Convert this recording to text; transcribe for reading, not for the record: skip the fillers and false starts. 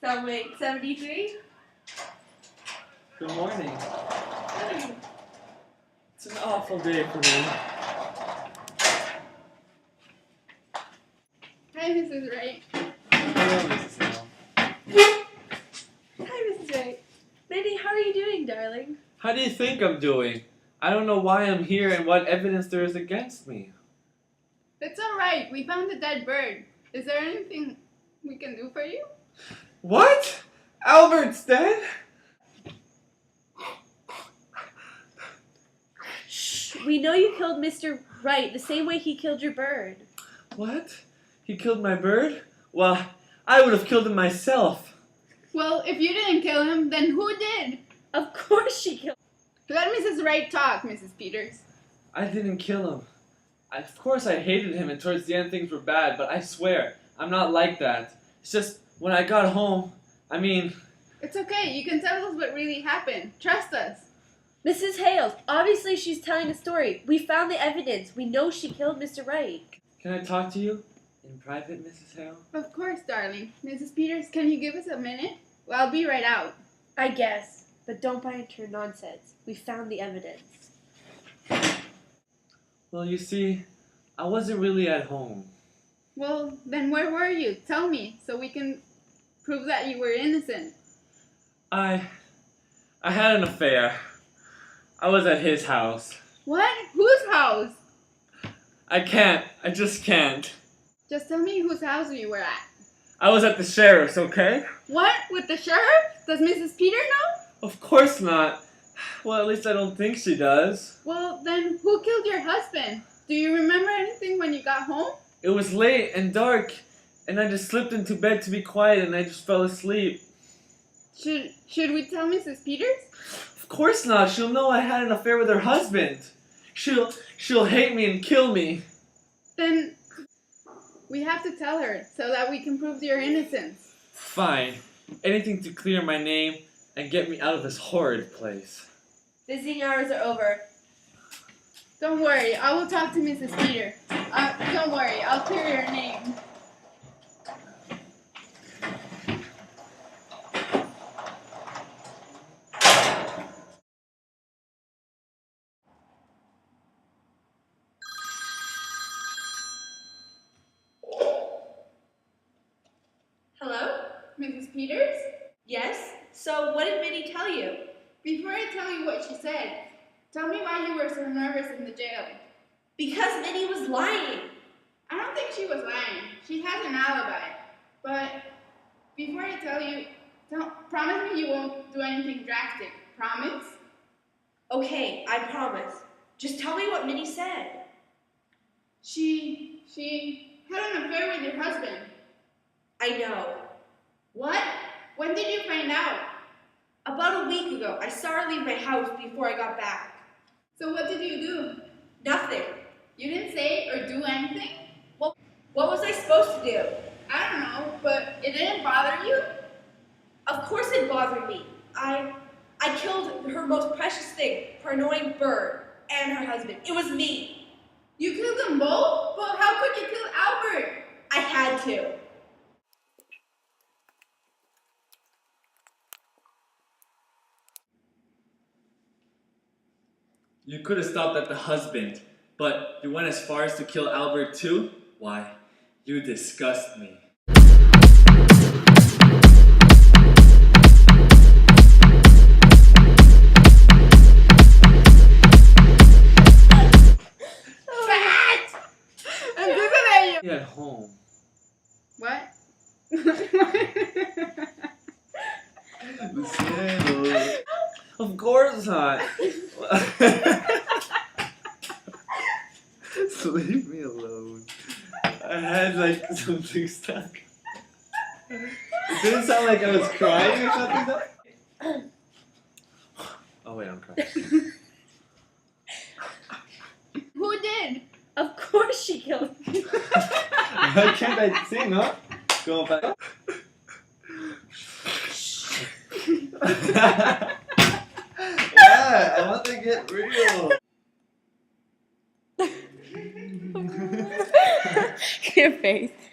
Cellmate 73? Good morning. It's an awful day for me. Hi, Mrs. Wright. Hello, Mrs. Hill. Hi, Mrs. Wright. Minnie, how are you doing, darling? How do you think I'm doing? I don't know why I'm here and what evidence there is against me. It's alright. We found a dead bird. Is there anything we can do for you? What? Albert's dead? Shh! We know you killed Mr. Wright the same way he killed your bird. What? He killed my bird? Well, I would have killed him myself. Well, if you didn't kill him, then who did? Of course she killed him. Let Mrs. Wright talk, Mrs. Peters. I didn't kill him. Of course I hated him and towards the end things were bad, but I swear, I'm not like that. It's just, when I got home, It's okay. You can tell us what really happened. Trust us. Mrs. Hales, obviously she's telling a story. We found the evidence. We know she killed Mr. Wright. Can I talk to you in private, Mrs. Hale? Of course, darling. Mrs. Peters, can you give us a minute? Well, I'll be right out. I guess, but don't buy into her nonsense. We found the evidence. Well, you see, I wasn't really at home. Well, then where were you? Tell me, so we can prove that you were innocent. I had an affair. I was at his house. What? Whose house? I just can't. Just tell me whose house you were at. I was at the sheriff's, okay? What? With the sheriff? Does Mrs. Peter know? Of course not. Well, at least I don't think she does. Well, then who killed your husband? Do you remember anything when you got home? It was late and dark, and I just slipped into bed to be quiet and I just fell asleep. Should we tell Mrs. Peters? Of course not. She'll know I had an affair with her husband. She'll hate me and kill me. Then we have to tell her so that we can prove your innocence. Fine. Anything to clear my name and get me out of this horrid place. Visiting hours are over. Don't worry, I will talk to Mrs. Peter. Don't worry, I'll clear your name. Hello? Mrs. Peters? Yes? So what did Minnie tell you? Before I tell you what she said, tell me why you were so nervous in the jail. Because Minnie was lying. I don't think she was lying. She has an alibi. But before I tell you, promise me you won't do anything drastic. Promise? Okay, I promise. Just tell me what Minnie said. She had an affair with your husband. I know. What? When did you find out? About a week ago, I saw her leave my house before I got back. So what did you do? Nothing. You didn't say or do anything? What was I supposed to do? I don't know, but it didn't bother you? Of course it bothered me. I killed her most precious thing, her annoying bird, and her husband. It was me. You killed them both? But how could you kill Albert? I had to. You could have stopped at the husband, but you went as far as to kill Albert too? Why, you disgust me. At home. What? Of course not. So leave me alone. I had something stuck. It didn't sound like I was crying or something though. Oh wait, I'm crying. Who did? Of course she killed me. Why can't I sing, huh? Go back. Yeah, I want to get real. Your face.